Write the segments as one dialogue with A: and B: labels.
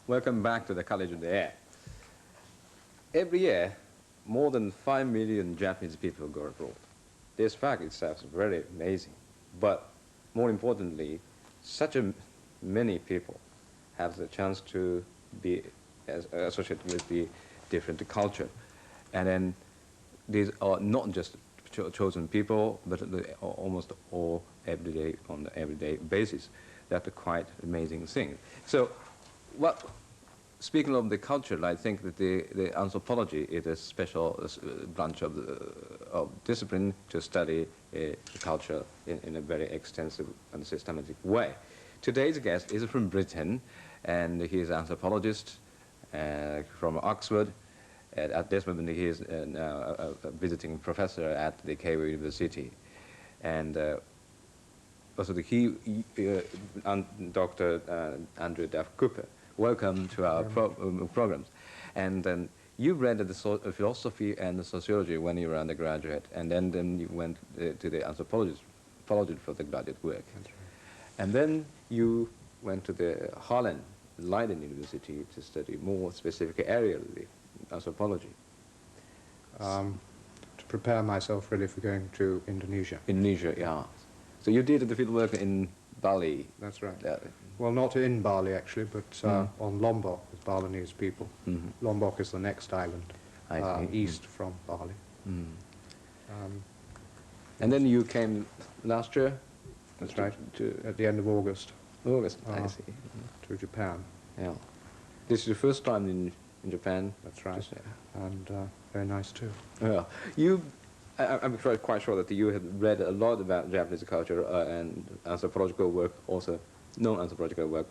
A: Welcome back to the College of the Air. Every year, more than 5 million Japanese people go abroad. This fact itself is very amazing. But more importantly, many people have the chance to be associated with the different culture. And then these are not just chosen people, but almost all on the everyday basis. That's a quite amazing thing. So, speaking of the culture, I think that the anthropology is a special branch of discipline to study the culture in a very extensive and systematic way. Today's guest is from Britain, and he is an anthropologist from Oxford. At this moment, he is now a visiting professor at the Keio University. And also Dr. Andrew Duff-Cooper. Welcome to our programs. And you read the philosophy and the sociology when you were undergraduate, and then you went to the anthropology for the graduate work. That's right. And then you went to the Leiden University to study more specific area of the anthropology.
B: To prepare myself really for going to Indonesia.
A: Indonesia, yeah. So you did the field work in Bali.
B: That's right. Well, not in Bali actually, but on Lombok with Balinese people. Lombok is the next island east from Bali.
A: And then you came last year?
B: That's right, at the end of August.
A: August, I see.
B: To Japan.
A: Yeah. This is your first time in Japan?
B: That's right. And very nice too.
A: Yeah. I'm quite sure that you have read a lot about Japanese culture and anthropological work, also non-anthropological work,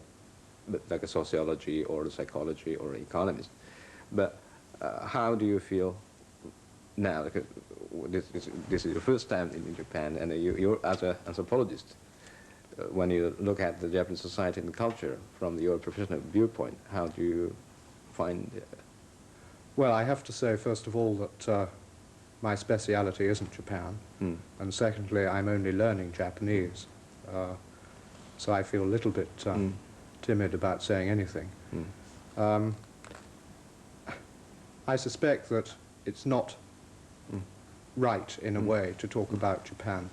A: but like a sociology or psychology or economist. But how do you feel now? Like, this is your first time in Japan, and you're as an anthropologist. When you look at the Japanese society and culture from your professional viewpoint, how do you find it?
B: Well, I have to say, first of all, that my speciality isn't Japan, and secondly, I'm only learning Japanese, so I feel a little bit timid about saying anything. I suspect that it's not right, in a way, to talk about Japan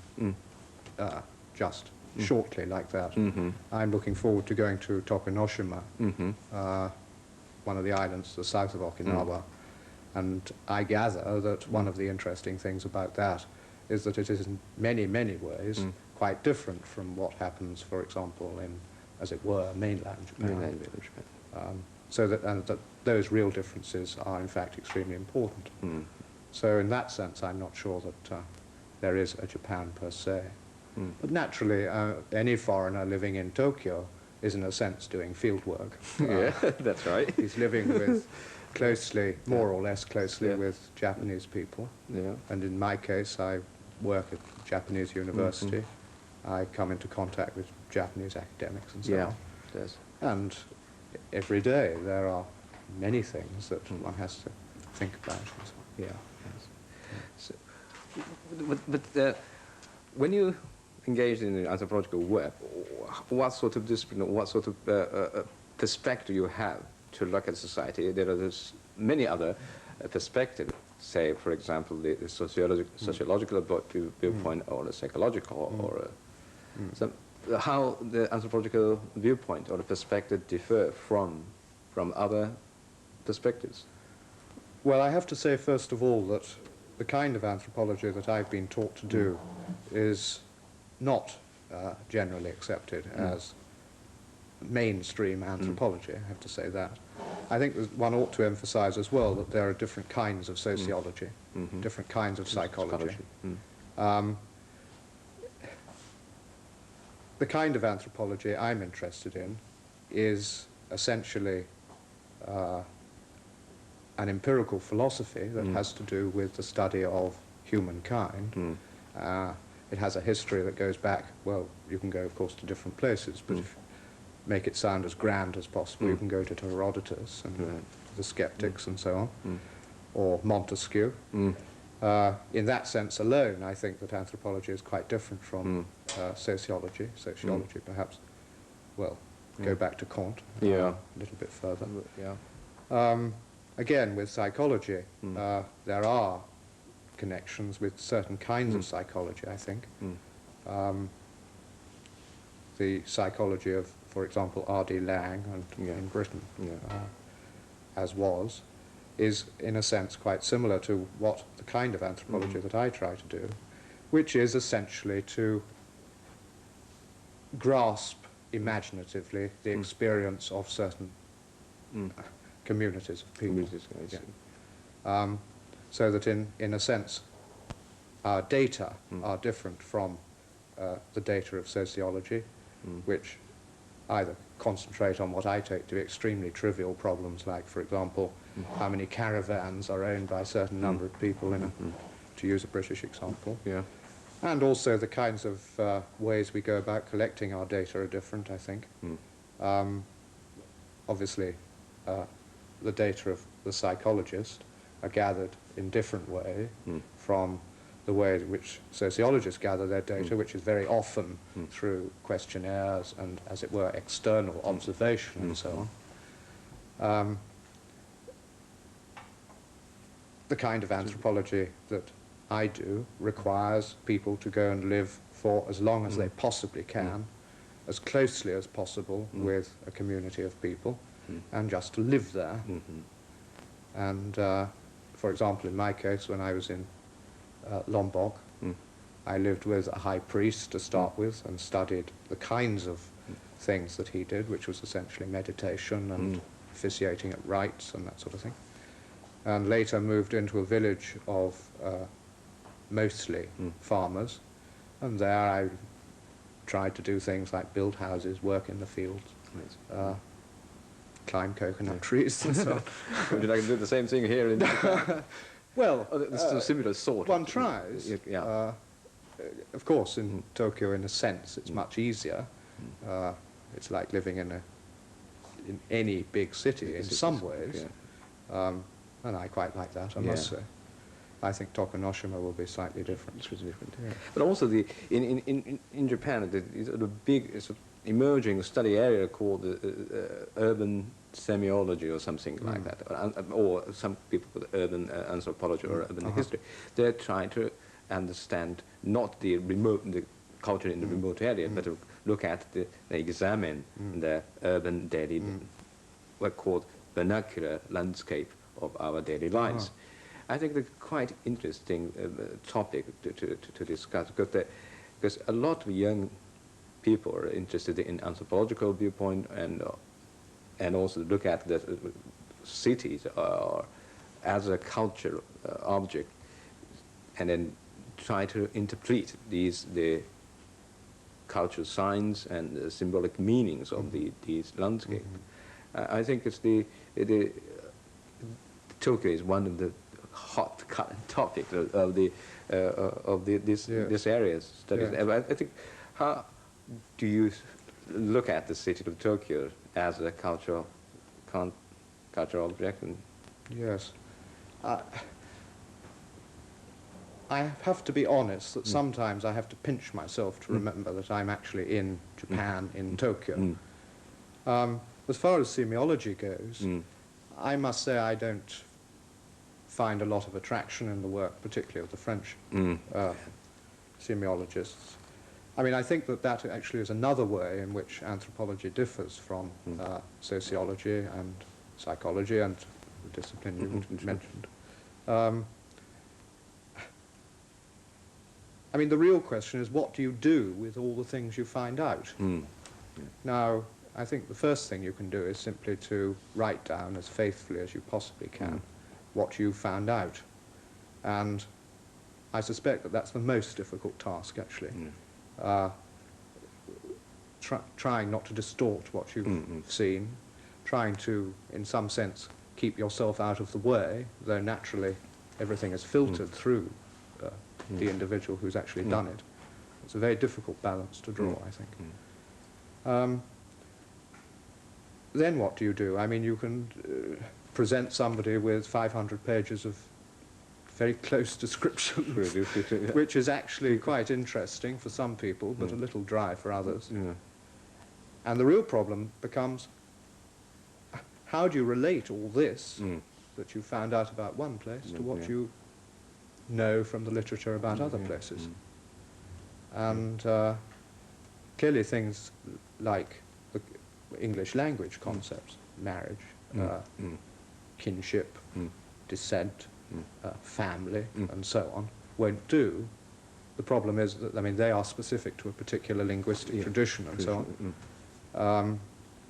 B: just shortly like that. I'm looking forward to going to Tokunoshima, one of the islands to the south of Okinawa, and I gather that one of the interesting things about that is that it is in many, many ways quite different from what happens, for example, in, as it were, mainland Japan. So that those real differences are, in fact, extremely important. So in that sense, I'm not sure that there is a Japan per se. But naturally, any foreigner living in Tokyo is, in a sense, doing field work.
A: Yeah, that's right.
B: He's living with closely, more or less closely, with Japanese people. And in my case, I work at Japanese university. I come into contact with Japanese academics and so on.
A: Yes.
B: And every day there are many things that one has to think about. And so on.
A: So, but when you engaged in anthropological work, what sort of discipline, what sort of perspective you have to look at society? There are many other perspectives, say, for example, the sociological viewpoint or the psychological, or how the anthropological viewpoint or the perspective differ from other perspectives?
B: Well, I have to say, first of all, that the kind of anthropology that I've been taught to do is not generally accepted as mainstream anthropology. I have to say that. I think that one ought to emphasize as well that there are different kinds of sociology, different kinds of psychology. The kind of anthropology I'm interested in is essentially an empirical philosophy that has to do with the study of humankind. It has a history that goes back, well, you can go, of course, to different places, but if you make it sound as grand as possible, you can go to Herodotus and the skeptics and so on, or Montesquieu. In that sense alone, I think that anthropology is quite different from sociology. Sociology, perhaps, well, go back to Kant a little bit further. Again, with psychology, there are connections with certain kinds of psychology, I think. The psychology of, for example, R.D. Laing in Britain, as was, is in a sense quite similar to what the kind of anthropology that I try to do, which is essentially to grasp imaginatively the experience of certain communities of people. So that in a sense our data are different from the data of sociology, which either concentrate on what I take to be extremely trivial problems, like, for example, how many caravans are owned by a certain number of people, to use a British example. And also the kinds of ways we go about collecting our data are different, I think. Obviously, the data of the psychologist are gathered in different way from the way in which sociologists gather their data, which is very often through questionnaires and, as it were, external observation and so on. The kind of anthropology that I do requires people to go and live for as long as they possibly can, as closely as possible with a community of people, and just to live there. And, for example, in my case, when I was in Lombok, I lived with a high priest to start with and studied the kinds of things that he did, which was essentially meditation and officiating at rites and that sort of thing. And later moved into a village of mostly farmers, and there I tried to do things like build houses, work in the fields, climb coconut trees and so on.
A: Would you like to do the same thing here in Japan?
B: Well,
A: it's a similar sort.
B: One tries. Of course, in Tokyo, in a sense, it's much easier. It's like living in any big city in some ways. And I quite like that, I must say. I think Tokunoshima will be slightly different.
A: It's really different. But also, in Japan, there's a big emerging study area called urban semiology or something like that, or some people call it urban anthropology or urban history. They're trying to understand not the culture in the remote area, but to look at they examine the urban daily, what called vernacular landscape of our daily lives. I think it's quite interesting topic to discuss, because a lot of young people are interested in anthropological viewpoint and also look at the cities as a cultural object, and then try to interpret the cultural signs and the symbolic meanings of these landscapes. I think it's Tokyo is one of the hot current topics of this area's studies. I think, how do you look at the city of Tokyo as a cultural object?
B: Yes. I have to be honest that sometimes I have to pinch myself to remember that I'm actually in Japan, in Tokyo. As far as semiology goes, I must say I don't find a lot of attraction in the work, particularly of the French semiologists. I mean, I think that actually is another way in which anthropology differs from sociology and psychology and the discipline you mentioned. I mean, the real question is, what do you do with all the things you find out? Now, I think the first thing you can do is simply to write down as faithfully as you possibly can what you found out. And I suspect that that's the most difficult task, actually. Trying not to distort what you've seen, trying to, in some sense, keep yourself out of the way, though naturally everything is filtered through the individual who's actually done it. It's a very difficult balance to draw, I think. Then what do you do? I mean, you can present somebody with 500 pages of very close description, which is actually quite interesting for some people, but a little dry for others. And the real problem becomes, how do you relate all this that you found out about one place to what you know from the literature about other places? And clearly things like the English language concepts, marriage, kinship, descent, family, and so on, won't do. The problem is that, I mean, they are specific to a particular linguistic tradition and so on.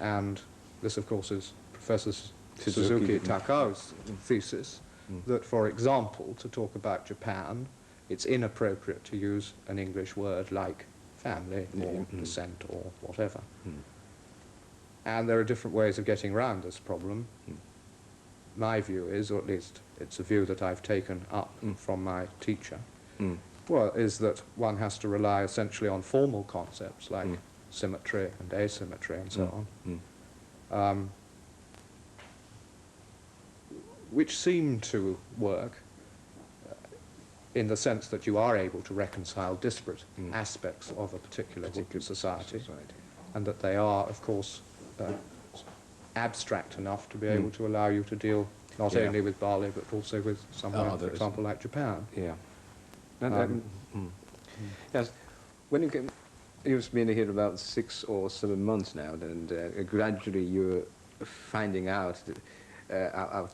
B: And this, of course, is Professor Suzuki Takao's thesis, that, for example, to talk about Japan, it's inappropriate to use an English word like family or descent or whatever. And there are different ways of getting around this problem. My view is, or at least it's a view that I've taken up from my teacher, well, is that one has to rely essentially on formal concepts like symmetry and asymmetry and so on, which seem to work in the sense that you are able to reconcile disparate aspects of a particular group of society, and that they are, of course, abstract enough to be able to allow you to deal not only with Bali but also with somewhere, for example, like Japan.
A: Yes, when you came, you've been here about 6 or 7 months now, and gradually you're finding out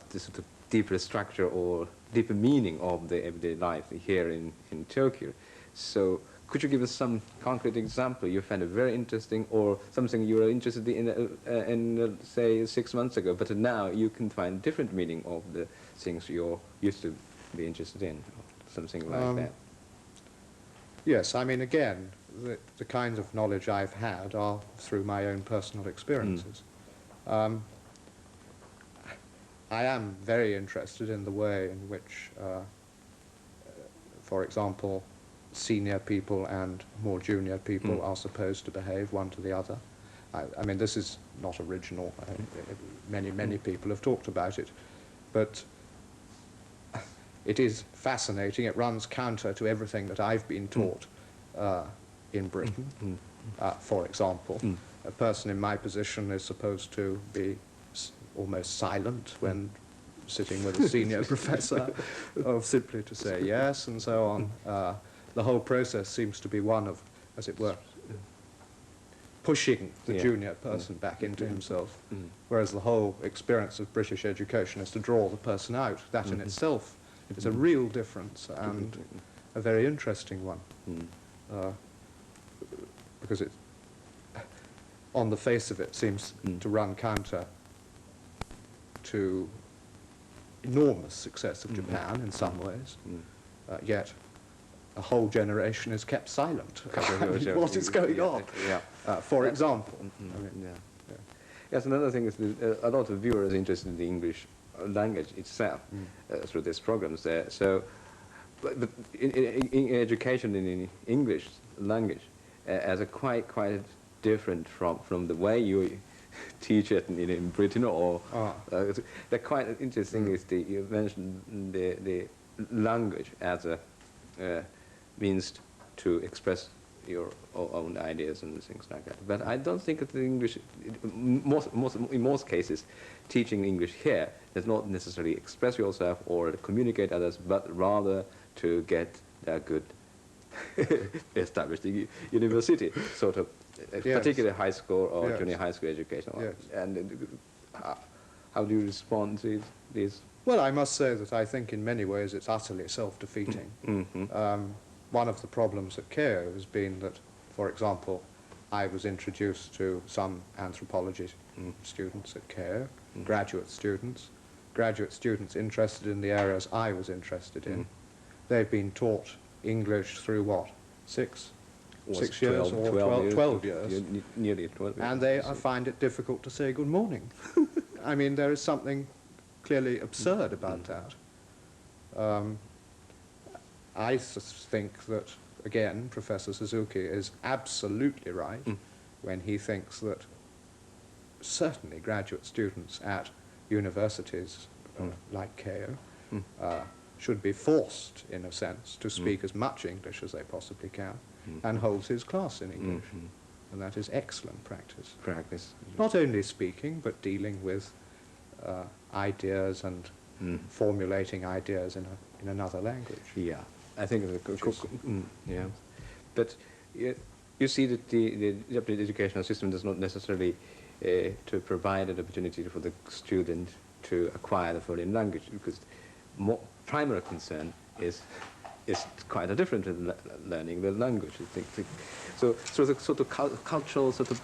A: this sort of deeper structure or deeper meaning of the everyday life here in Tokyo. So could you give us some concrete example you found it very interesting, or something you were interested in say 6 months ago, but now you can find different meaning of the things you used to be interested in, something like that?
B: Yes, I mean, again, the kinds of knowledge I've had are through my own personal experiences. I am very interested in the way in which, for example, senior people and more junior people are supposed to behave one to the other. I mean, this is not original. Many people have talked about it. But it is fascinating. It runs counter to everything that I've been taught in Britain. For example, a person in my position is supposed to be almost silent when sitting with a senior professor, of simply to say yes and so on. The whole process seems to be one of, as it were, pushing the junior person back into himself, whereas the whole experience of British education is to draw the person out. That in itself is a real difference and a very interesting one, because it, on the face of it, seems to run counter to enormous success of Japan in some ways, yet a whole generation is kept silent. What is going on? For example.
A: Yes, another thing is that a lot of viewers are interested in the English language itself through these programs there. So, but in education in English language as a quite different from the way you teach it in Britain, or the quite interesting is you mentioned the language as a means to express your own ideas and things like that. But I don't think that the English, in most cases, teaching English here does not necessarily express yourself or communicate others, but rather to get a good established university, sort of, particularly high school or junior high school education. And how do you respond to these?
B: Well, I must say that I think in many ways it's utterly self-defeating. One of the problems at Keio has been that, for example, I was introduced to some anthropology students at Keio, graduate students interested in the areas I was interested in. They've been taught English through what, 6 years or 12 years?
A: Nearly 12 years.
B: And they find it difficult to say good morning. I mean, there is something clearly absurd about that. I think that, again, Professor Suzuki is absolutely right when he thinks that certainly graduate students at universities like Keio should be forced, in a sense, to speak as much English as they possibly can, and hold his class in English. and that is excellent practice.
A: Practice.
B: Not only speaking, but dealing with ideas and formulating ideas in another language.
A: Yeah, I think yeah, but you see that the Japanese educational system does not necessarily to provide an opportunity for the student to acquire the foreign language, because primary concern is quite a different in learning the language. So the sort of cultural sort of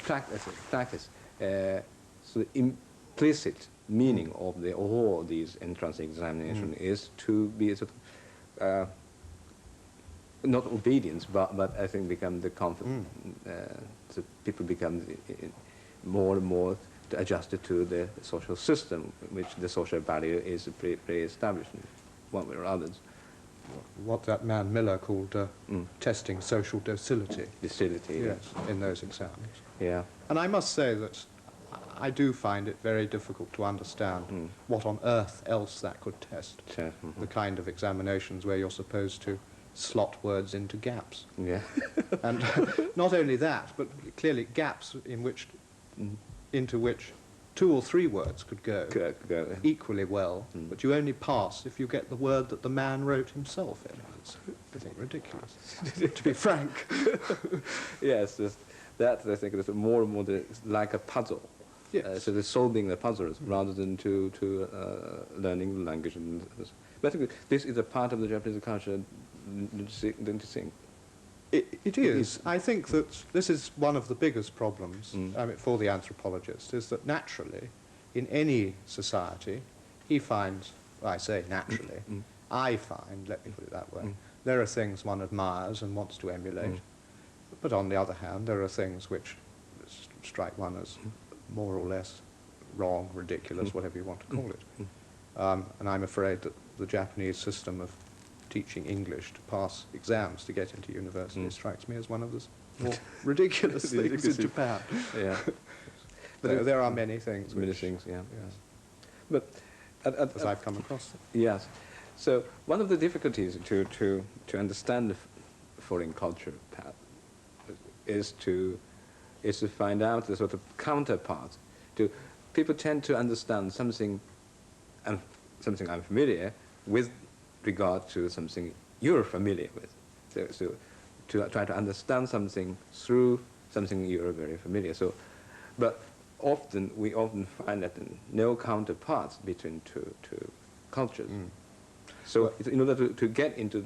A: practice, so the implicit meaning of all these entrance examinations is to be a sort of not obedience, but I think become the confidence. So people become more and more adjusted to the social system, which the social value is pre-established in one way or others.
B: What that man Miller called testing social docility.
A: Docility.
B: Yes, in those exams.
A: Yeah.
B: And I must say that I do find it very difficult to understand what on earth else that could test. The kind of examinations where you're supposed to slot words into gaps.
A: Yeah.
B: And not only that, but clearly gaps into which 2 or 3 words could go equally well, but you only pass if you get the word that the man wrote himself in. It's, I think, ridiculous, to be frank.
A: Yes, that I think is more and more like a puzzle.
B: Yes.
A: So they're solving the puzzles rather than to learning the language. But I think this is a part of the Japanese culture, don't you think?
B: It is. I think that this is one of the biggest problems for the anthropologist, is that naturally, in any society, he finds, well, I say naturally, I find, let me put it that way, there are things one admires and wants to emulate. But on the other hand, there are things which strike one as more or less wrong, ridiculous, whatever you want to call it. And I'm afraid that the Japanese system of teaching English to pass exams to get into university strikes me as one of the more ridiculous things in Japan.
A: Yeah.
B: But there are many things.
A: Many things, yeah. Yes. But
B: as I've come across them.
A: Yes. So one of the difficulties to understand the foreign culture is to find out the sort of counterpart. People tend to understand something unfamiliar with regard to something you're familiar with. So to try to understand something through something you're very familiar. So, but we often find that no counterparts between two cultures. So in order to get into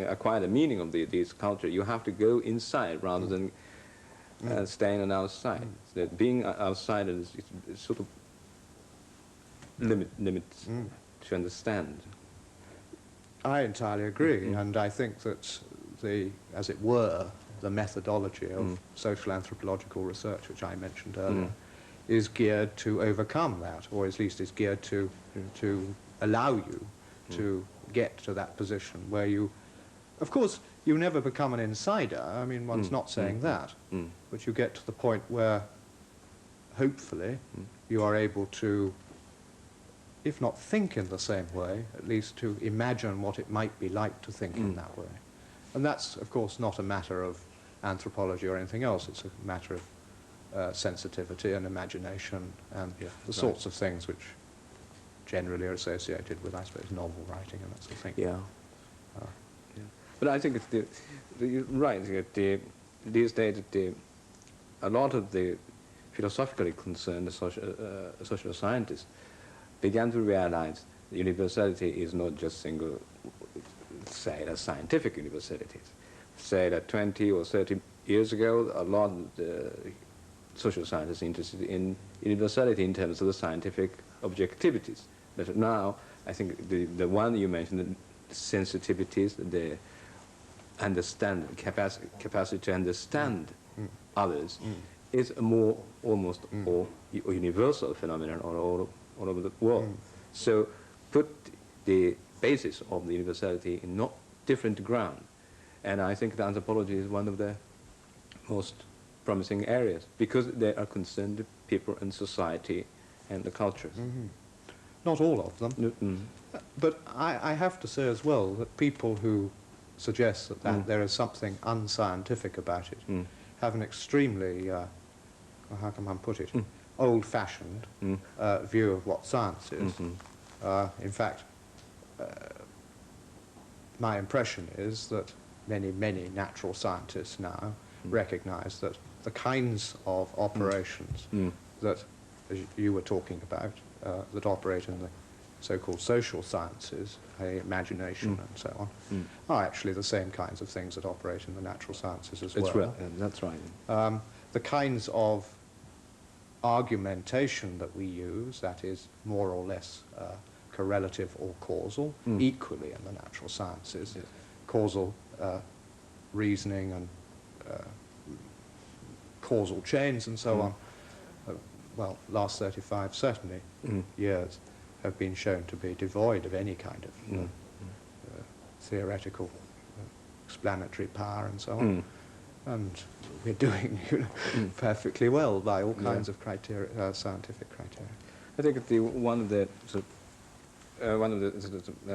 A: acquire the meaning of this culture, you have to go inside rather than staying on outside. So that being outside is sort of limits to understand.
B: I entirely agree, and I think that as it were, the methodology of social anthropological research, which I mentioned earlier, is geared to overcome that, or at least is geared to allow you to get to that position where you, of course, you never become an insider. I mean, one's not saying that, but you get to the point where, hopefully, you are able to, if not think in the same way, at least to imagine what it might be like to think in that way. And that's, of course, not a matter of anthropology or anything else. It's a matter of sensitivity and imagination and the sorts of things which generally are associated with, I suppose, novel writing and that sort of thing.
A: Yeah. But I think it's you're right. These days, a lot of the philosophically concerned social scientists began to realize the universality is not just single, say, the scientific universalities. Say that 20 or 30 years ago, a lot of the social scientists interested in universality in terms of the scientific objectivities. But now, I think the one you mentioned, the sensitivities, the capacity to understand others, is a more almost or universal phenomenon all over the world. So put the basis of the universality in not different ground. And I think the anthropology is one of the most promising areas because they are concerned with people and society and the cultures.
B: Not all of them. But I have to say as well that people who suggests that there is something unscientific about it, have an extremely, well, how can one put it, old-fashioned view of what science is. In fact, my impression is that many, many natural scientists now recognize that the kinds of operations that, as you were talking about, that operate in the so-called social sciences, imagination and so on, are actually the same kinds of things that operate in the natural sciences as well.
A: That's right.
B: The kinds of argumentation that we use, that is more or less correlative or causal, equally in the natural sciences, causal reasoning and causal chains and so on, well, last 35 certainly years have been shown to be devoid of any kind of theoretical explanatory power and so on. And we're doing perfectly well by all kinds of criteria, scientific criteria.
A: I think one of the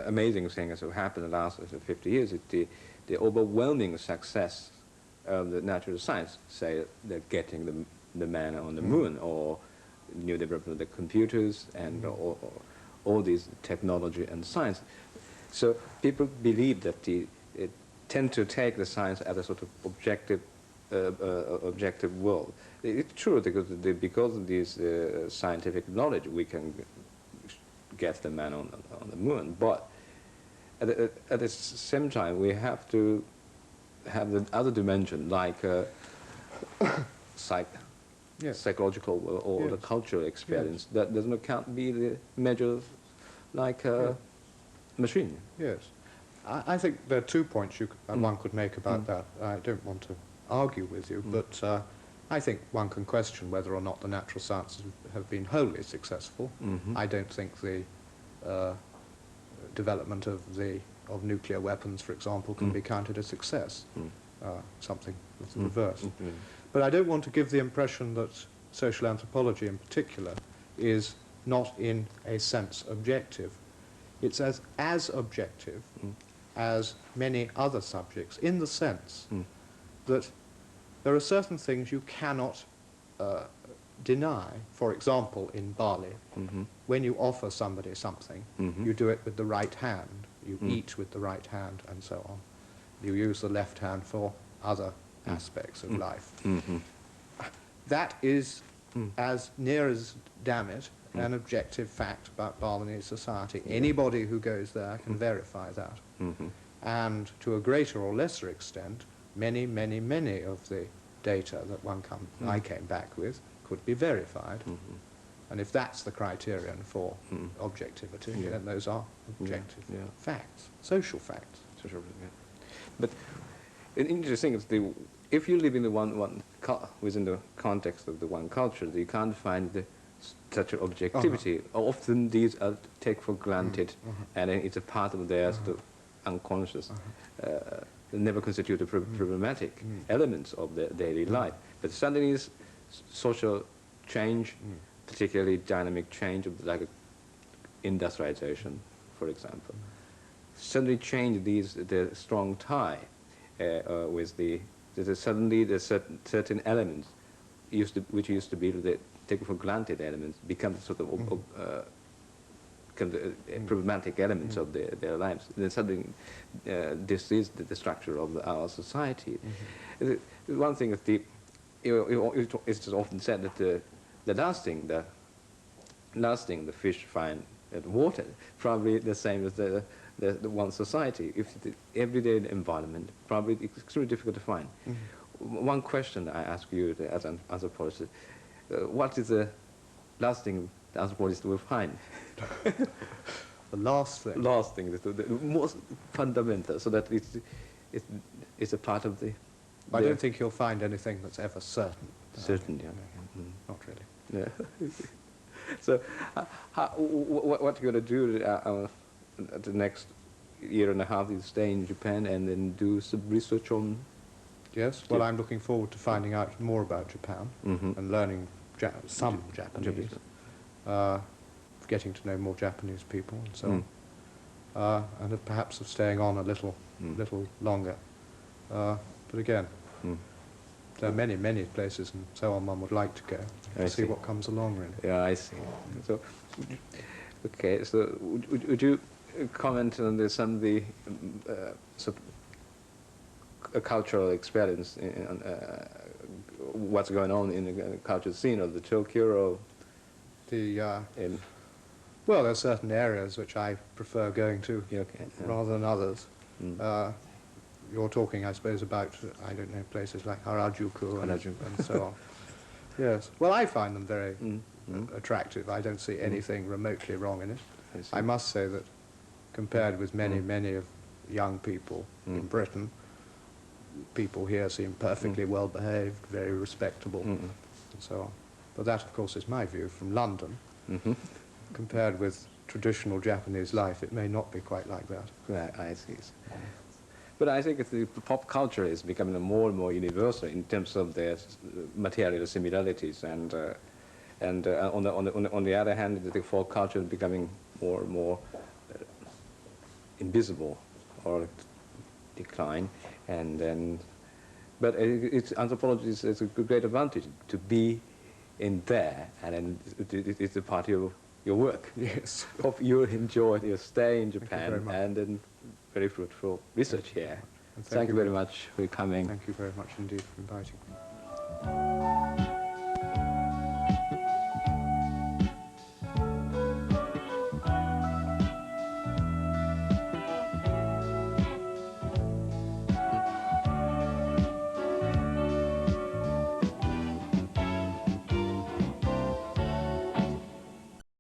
A: amazing things that happened in the last 50 years is the overwhelming success of the natural science, say, that getting the man on the moon, or new development of the computers and all these technology and science. So people believe that it tend to take the science as a sort of objective world. It's true because of this scientific knowledge we can get the man on the moon, but at the same time we have to have the other dimension, like psychological or the cultural experience that does not count be the measure like a machine.
B: Yes. I think there are 2 points one could make about that. I don't want to argue with you, but I think one can question whether or not the natural sciences have been wholly successful. I don't think the development of nuclear weapons, for example, can be counted a success. Something of the reverse. But I don't want to give the impression that social anthropology in particular is not in a sense objective. It's as objective as many other subjects, in the sense that there are certain things you cannot deny. For example, in Bali, when you offer somebody something, you do it with the right hand, you eat with the right hand, and so on. You use the left hand for other aspects of life. That is, as near as damn it, an objective fact about Balinese society. Anybody who goes there can verify that. And to a greater or lesser extent, many, many, many of the data that I came back with could be verified. And if that's the criterion for objectivity, then those are objective facts, social facts.
A: But an interesting is if you live in within the context of the one culture, you can't find such an objectivity. Often these are taken for granted, and it's a part of their sort of unconscious. They never constitute a problematic elements of their daily life. But suddenly, social change, particularly dynamic change of like industrialization, for example, suddenly change the strong tie with suddenly the certain elements which used to be the taken for granted elements become sort of problematic elements of their lives. Then suddenly this is the structure of our society. One thing is it's often said that the last thing the fish find at water probably the same as the one society. If the everyday environment, probably it's extremely difficult to find. One question I ask you as an anthropologist: what is the last thing the anthropologist will find?
B: The last thing.
A: Last thing, the most fundamental, so that it's a part of the.
B: I don't think you'll find anything that's ever certain.
A: Certain, yeah.
B: Not really.
A: Yeah. So, what are you going to do the next year and a half? You stay in Japan and then do some research on.
B: Yes. Well, I'm looking forward to finding out more about Japan and learning some Japanese, getting to know more Japanese people and so on. and perhaps of staying on a little longer. But again, there are many, many places and so on one would like to go to see what comes along, really.
A: Yeah, I see. So, okay, so would you comment on some of the cultural experience, what's going on in the cultural scene of the Tokyo?
B: Well, there are certain areas which I prefer going to rather than others. You're talking, I suppose, about, I don't know, places like Harajuku and so on. Yes. Well, I find them very attractive. I don't see anything remotely wrong in it. I must say that compared with many, many of young people in Britain, people here seem perfectly well behaved, very respectable, and so on. But that, of course, is my view from London. Compared with traditional Japanese life, it may not be quite like that.
A: Right, I see. But I think the pop culture is becoming more and more universal in terms of their material similarities, and on the other hand, the folk culture is becoming more and more invisible or decline, but anthropology is a great advantage to be in there, and it's a part of your work.
B: Yes.
A: Hope you enjoy your stay in Japan
B: and
A: then very fruitful research here. Thank you very much for coming.
B: Thank you very much indeed for inviting me.